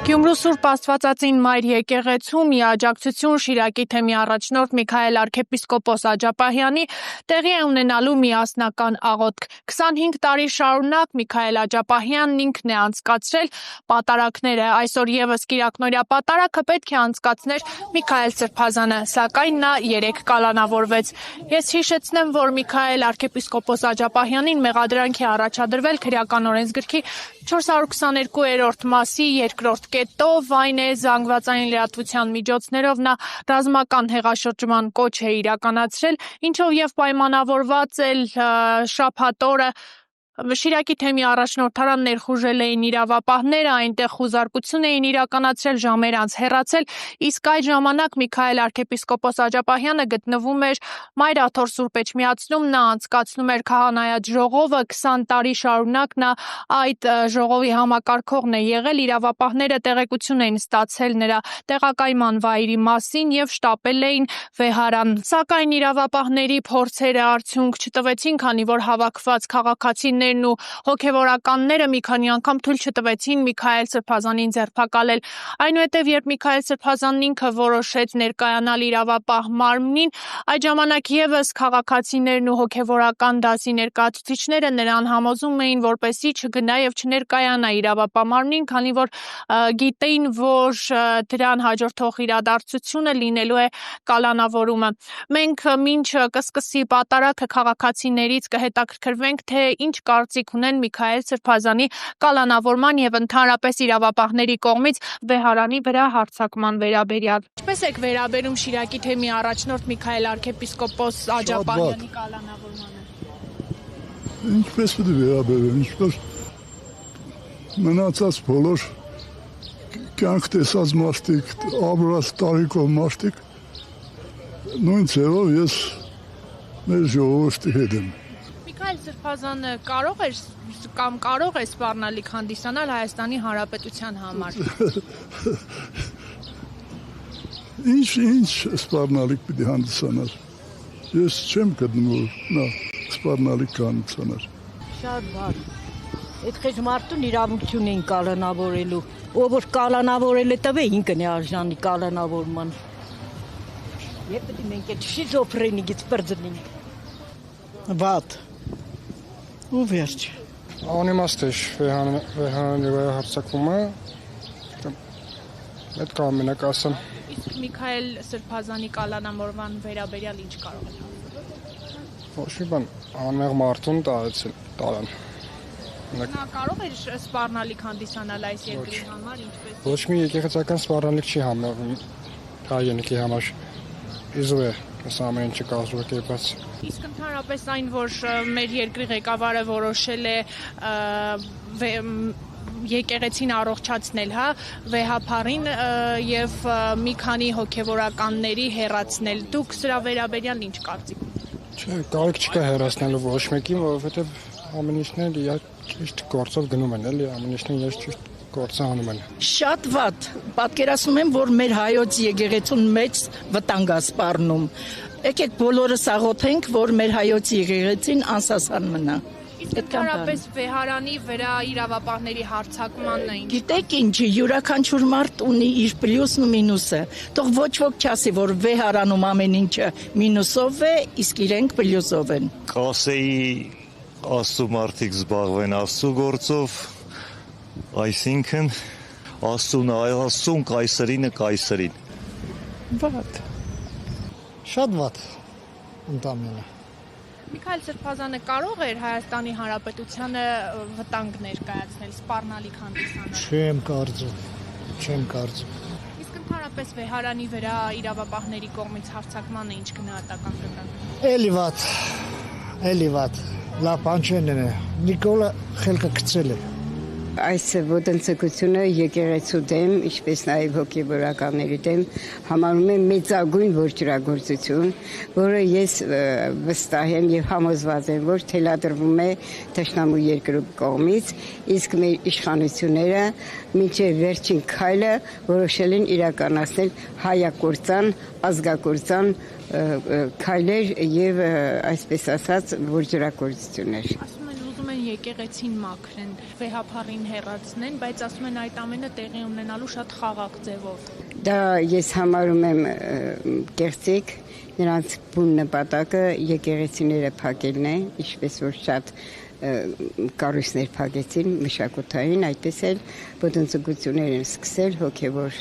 Գյումրու Սուրբ Աստվածածին Մայր եկեղեցու միաջակցություն Շիրակի թեմի առաջնորդ Միքայել arczepiskopos Աջապահյանի տեղի է ունենալու միասնական աղոթք։ 25 տարի շարունակ Միքայել Աջապահյանն ինքն է անցկացրել պատարակները։ Այսօր եւս Կիրակնօրյա պատարակը պետք է անցկացներ Միքայել Սրբազանը, սակայն նա 3 կալանավորվեց։ Ես հիշեցնեմ, որ Միքայել arczepiskopos Աջապահյանին մեղադրանք է առաջադրվել քրեական օրենսգրքի 422-րդ մասի 2-րդ կետով, այն է զանգվածային լրատվության միջոցներով նա ռազմական հեղաշրջման կոչ է իրականացրել, ինչով եւ պայմանավորված էլ շաբաթ օրը Շիրակի թեմի առաջնորդարան ներխուժել էին իրավապահները, այնտեղ խուզարկություն էին իրականացրել, ժամեր անց հեռացել, իսկ այդ ժամանակ Միքայել arczepiskopos Աջապահյանը գտնվում էր Մայր Աթոռ Սուրբ Էջմիածնում, նա անցկացնում էր քահանայած ժողովը, 20 տարի շարունակ նա այդ ժողովի համակարգողն է եղել, իրավապահները տեղեկություն էին ստացել նրա տեղակայման վայրի մասին եւ շտապել էին վեհարան, սակայն իրավապահների փորձերը արդյունք չտվեցին, քանի որ հավաքված քաղաքացիներ ու հոգևորականները մի քանի անգամ թույլ չտվեցին Միքայել Սրբազանին ձերբակալել։ Այնուհետև երբ Միքայել Սրբազանն ինքը որոշեց ներկայանալ իրավապահ մարմնին, այդ ժամանակ եւս քաղաքացիներն ու հոգևորական դասի ներկայացուցիչները նրան համոզում էին, որպեսզի չգնա եւ չներկայանա իրավապահ մարմնին, քանի որ գիտեին, որ դրան հաջորդող իրադարձությունը լինելու է կալանավորումը։ Մենք մինչ կսկսի պատարակը քաղաքացիներից կհետաքրքրվենք, թե ինչ կարծիք ունեն Միքայել Սրբազանի կալանավորման եւ ընդհանրապես իրավապահների կողմից վեհարանի վրա հարձակման վերաբերյալ։ Ինչպես եք վերաբերում Շիրակի թեմի առաջնորդ Միքայել arczepiskopos Աջապահյանի կալանավորմանը։ Ինչպես պետք է վերաբերեմ, ինչպես մնացած բոլոր կյանք տեսած մարդիկ, ապրած տարիքով մարդիկ, նույն ձևով ես մեր ժողովրդի հետ եմ։ Միքայել Սրբազանը կարող է սպառնալիք հանդիսանալ Հայաստանի Հանրապետության համար։ Ինչ սպառնալիք պիտի հանդիսանար։ Ես չեմ գտնում, որ նա սպառնալիք հանդիսանար։ Շատ բար։ Այդ քեզ մարդուն իրավունքություն են կալանավորելու։ Ով որ կալանավորել է տվե ինքն է արժանի կալանավորման։ Եվ պետք է մենք այդ շիզոֆրենիկից բրձնենք։ Վատ։ Ու վերջ։ Անիմաստ է վեհարանի վրա հարձակումը, պետք է ամենակ ասեմ։ Իսկ Միքայել Սրբազանի կալանավորման վերաբերյալ ինչ կարող եք ասել։ Ոչ մի բան, անմեղ մարդուն տարան։ Նա կարող է սպառնալիք հանդիսանալ այս երկրի համար, ինչպես։ Ոչ մի եկեղեցական սպառնալիք չի համարվում հայրենիքի համար։ Իզու է, այս ամեն ինչը կազմակերպված։ Իսկ ընդհանրապես այն, որ մեր երկրի ղեկավարը որոշել է եկեղեցին առողջացնել, վեհապարին եւ մի քանի հոգեվորականների հեռացնել։ Դուք սրա վերաբերյալ ինչ կարծիք ունեք։ Չէ, կարիք չկա հեռացնելու ոչ մեկին, որովհետեւ ամեն ինչն էլ ճիշտ գործով գնում են, էլի ամեն ինչն էլ ճիշտ գործը անում են։ Շատ վատ։ Պատկերացնում եմ, որ մեր հայոց եկեղեցուն մեծ վտանգ է սպառնում։ Եկեք բոլորս աղոթենք, որ մեր հայոց եկեղեցին անսասան մնա։ Իսկ ընդհանրապես վեհարանի վրա իրավապահների հարձակմանն է ինչ։ Գիտեք ինչ, յուրաքանչյուր մարդ ունի իր պլյուսն ու մինուսը։ Թող ոչ ոք չասի, որ վեհարանում ամեն ինչը մինուսով է, իսկ իրենք պլյուսով են։ Կասեի աստծո մարդիկ զբաղվեն աստծո գործով, այսինքն աստծուն կայսրինը կայսրին։ Վատ։ Շատ վատ ընդամենը։ Միքայել Սրբազանը կարող էր Հայաստանի Հանրապետությանը վտանգ ներկայացնել, սպառնալիք հանդիսանալ։ Չեմ կարծում։ Իսկ ընդհանրապես վեհարանի վրա իրավապահների կողմից հարձակմանը ինչ գնահատական կտաք։ Էլի վատ։ Լավ բան չեն։ Նիկոլը խելքը գցել է։ Այս ոտնձգությունը եկեղեցու դեմ, ինչպես նաև հոգևորականների դեմ համարում եմ մեծագույն որջրագործություն, որը ես վստահ եմ եւ համոզված եմ, որ թելադրվում է թշնամու երկրի կողմից, իսկ մեր իշխանությունները մինչև վերջին քայլը որոշել են իրականացնել հայակործան, ազգակործան քայլեր եւ այսպես ասած որջրագործություններ։ Ասում են ուզում են եկեղեցին մաքրեն, վեհափառին հեռացնեն, բայց ասում են այդ ամենը տեղի ունենալու շատ խաղաղ ձևով։ Դա ես համարում եմ կեղծիք, նրանց բուն նպատակը եկեղեցիները փակելն է, ինչպես որ շատ կառույցներ փակեցին մշակութային, այդպես էլ ոտնձգություններ են սկսել հոգևոր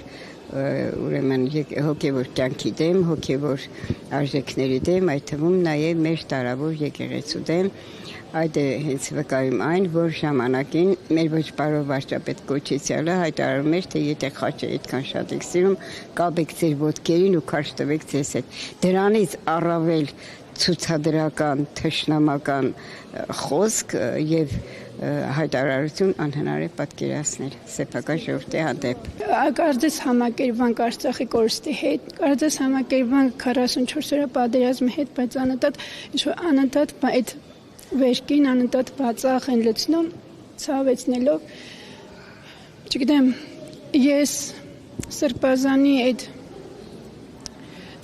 ուրեմն հոգևոր կյանքի դեմ, հոգևոր արժեքների դեմ, այդ թվում նաև մեր տարավոր եկեղեցու դեմ։ Այդ է հենց վկայում այն, որ ժամանակին մեր ոչ պարով վարչապետ Կոչեցյալը հայտարարում էր, թե եթե խաչը այդքան շատ եք սիրում, կապեք ձեր ոտքերին ու քարշ տվեք ձեզ հետ։ Դրանից առավել ցուցադրական, թշնամական խոսք եւ հայտարարություն անհնար է պատկերացնել սեփական ժողովրդի հանդեպ։ Կարծես համակերպվանք Արցախի կորստի հետ, կարծես համակերպվանք 44 օրյա պատերազմի հետ, բայց անընդհատ այդ վերքին անընդհատ բացախ են լցնում, ցավեցնելով։ Չգիտեմ, ես Սրբազանի այդ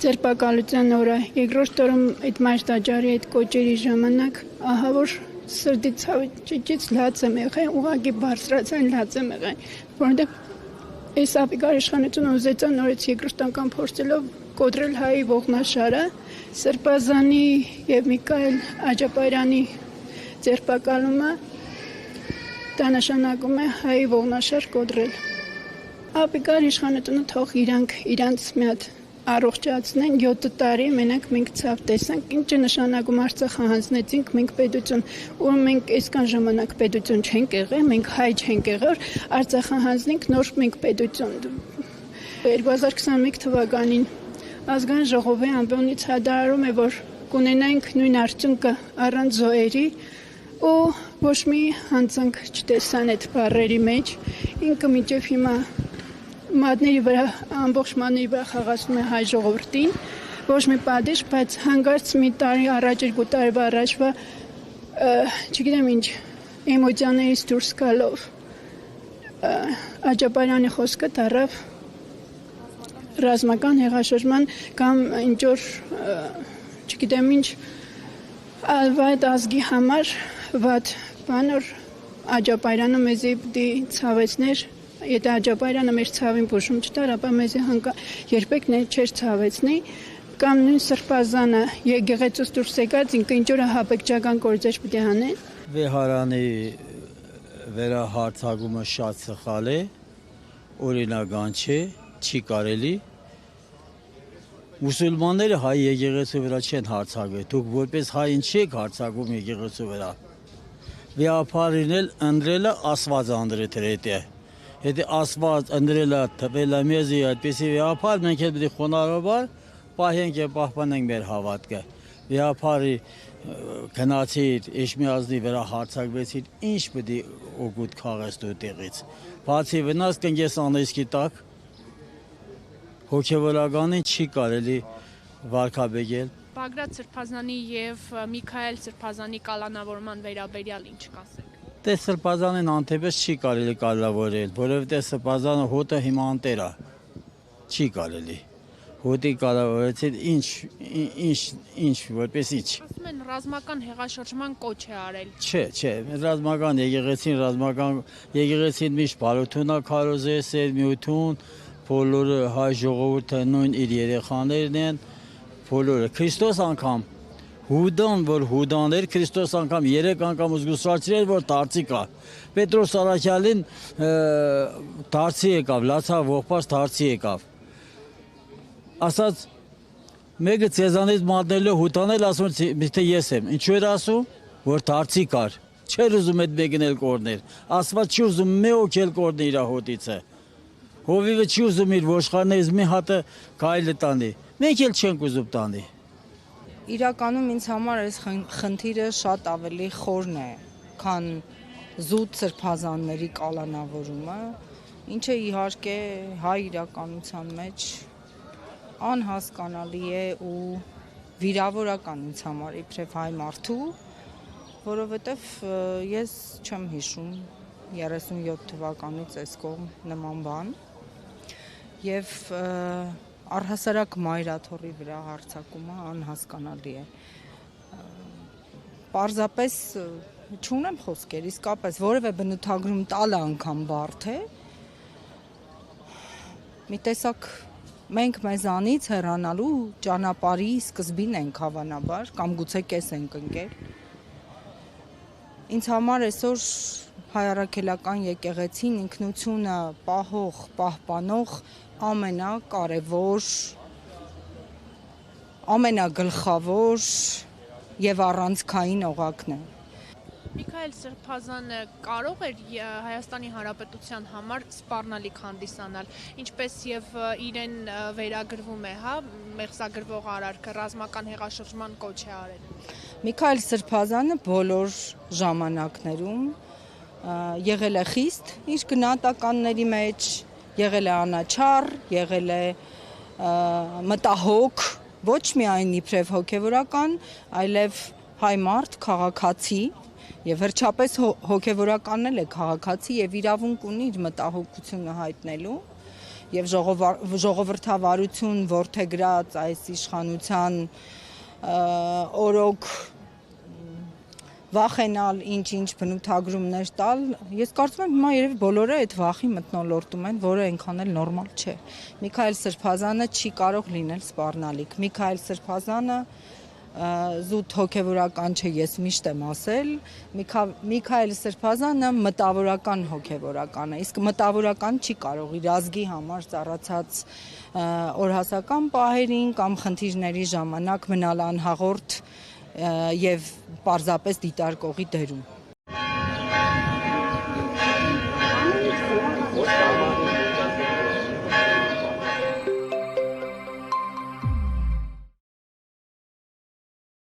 ձերբակալության օրը, երկրորդ օրում այդ մայր տաճարի այդ կոճերի ժամանակ, ահա որ սրտի ցավից լաց եմ եղել, ուղղակի բարձրացան լաց եմ եղել, որովհետև այս ապիկար իշխանությունը ուզեց նորից երկրորդ անգամ փորձելով կոտրել հայի ողնաշարը, Սրբազանի եւ Միքայել Աջապարյանի ձերբակալումը դա նշանակում է հայի ողնաշար կոտրել։ Ապիկար իշխանությունը թող իրանց մի հատ առողջացնեն 7 տարի մենակ մենք ցավ տեսանք, ինչ է նշանակում Արցախը հանձնեցինք մենք պետություն, ու մենք այսքան ժամանակ պետություն չենք եղել, մենք հայ չենք եղել, Արցախը հանձնենք նոր մենք պետություն։ 2021 թվականին ազգային ժողովի ամբիոնից հայտարարում է, որ կունենանք նույն արդյունքը առանց զոհերի ու ոչ մի հանցանք չտեսան այդ բառերի մեջ, ինքը մինչև հիմա մատների վրա, ամբողջ մատների վրա խաղացնում է հայ ժողովրդին, ոչ մի պատիժ, բայց հանգարց մի տարի առաջ, 2 տարի առաջվա, չգիտեմ ինչ, էմոցիաներից դուրս գալով, Աջապարյանի խոսքը դառավ ռազմական հեղաշրջման կամ ինչ-որ, չգիտեմ ինչ, այդ ազգի համար վատ բանոր Աջապարյանը մեզի պիտի ցավեցներ, եթե Աջապարյանը մեր ցավին փոշում չտար, ապա մեզի երբեք չէր ցավեցնի, կամ նույն Սրբազանը եկեղեցուց դուրս եկած ինքը ինչ-որ հապեկչական գործեր պիտի անեն։ Վեհարանի վերահարցակումը շատ սխալ է, օրինական չէ, չի կարելի։ Մուսուլմանները հայ եկեղեցու վրա չեն հարձակվել, դուք որպես հայն չեք հարձակում եկեղեցու վրա։ Վեհապարին էլ ընտրելը Աստված անդրեթրետ է։ Եթե Աստված ընտրելը թվելը մեզի այդպեսի վեհապար, մենք էլ պիտի խոնարհաբար պահենք եւ պահպանենք մեր հավատքը։ Վեհապարի գնացիր Էջմիածնի վրա հարձակվեցիր, ինչ պիտի օգուտ քաղես դու տեղից։ Բացի վնաս կընկես անեսքի տակ, հոգևորականին չի կարելի վարկաբեկել։ Բագրատ Սրբազանի եւ Միքայել Սրբազանի կալանավորման վերաբերյալ ինչ կասեք։ Դե Սրբազանին անթեպես չի կարելի կալավորել, որովհետեւ Սրբազանը հոտը հիմա անտեր է։ Չի կարելի։ Հոտի կալավորեցին ինչ որպես ինչ։ Ասում են ռազմական հեղաշրջման կոչ է արել։ Չէ, ռազմական եկեղեցին միշտ բարոթունա քարոզես էր միություն, բոլորը հայ ժողովուրդը նույն իր երեխաներն են, բոլորը Քրիստոս անգամ Հուդան, որ Հուդան էր, Քրիստոս անգամ 3 անգամ զգուշացրել, որ դարձի կա։ Պետրոս Արաքյալին դարձի եկավ, լացավ, ողբաց դարձի եկավ։ Ասած մեկը ցեզանից մատնելու հուտանել ասում թե ես եմ, ինչու էր ասում, որ դարձի կար։ Չէր ուզում այդ մեկն էլ կորներ։ Աստված չի ուզում մի օքել կորներ իր հոտիցը։ Հովիվը չի ուզում իր ոշխարներից մի հատը գայլը տանի։ Մենք էլ չենք ուզում տանի։ Իրականում ինձ համար այս խնդիրը շատ ավելի խորն է, քան զուտ սրբազանների կալանավորումը, ինչը իհարկե հայ իրականության մեջ անհասկանալի է ու վիրավորական ինձ համար իբրև հայ մարդու, որովհետև ես չեմ հիշում 37 թվականից այս կողմ նման բան եւ առհասարակ մայրաթոռի վրա հարձակումը անհասկանալի է։ Պարզապես չունեմ խոսքեր, իսկապես որևէ բնութագրում տալը անգամ բարդ է։ Մի տեսակ մենք մեզանից հեռանալու ճանապարհի սկզբին ենք հավանաբար, կամ գուցե կես ենք ընկել։ Ինձ համար այսօր հայ առաքելական եկեղեցին ինքնությունը պահող, պահպանող ամենակարևոր, ամենագլխավոր եւ առանցքային օղակն է։ Միքայել Սրբազանը կարող էր Հայաստանի Հանրապետության համար սպառնալիք հանդիսանալ, ինչպես եւ իրեն վերագրվում է, հա, մեղսագրվող արարքը ռազմական հեղաշրջման կոչ է արել։ Միքայել Սրբազանը բոլոր ժամանակներում եղել է խիստ իր գնահատականների մեջ, եղել է անաչառ, եղել է մտահոգ, ոչ միայն իբրև հոգևորական, այլև հայ մարդ, քաղաքացի, եւ վերջապես հոգևորականն էլ է քաղաքացի եւ իրավունք ունի իր մտահոգությունը հայտնելու եւ ժողովրդավարություն որդեգրած այս իշխանության օրոք վախենալ ինչ բնութագրումներ տալ, ես կարծում եմ հիմա երևի բոլորը այդ վախի մթնոլորտում են, որը այնքան էլ նորմալ չէ։ Միքայել Սրբազանը չի կարող լինել սպառնալիք։ Միքայել Սրբազանը զուտ հոգևորական չէ, ես միշտ եմ ասել, Միքայել Սրբազանը մտավորական հոգևորական է, իսկ մտավորական չի կարող իր ազգի համար ծառացած օրհասական պահերին կամ խնդիրների ժամանակ մնալ անհաղորդ եւ պարզապես դիտարկողի դերում։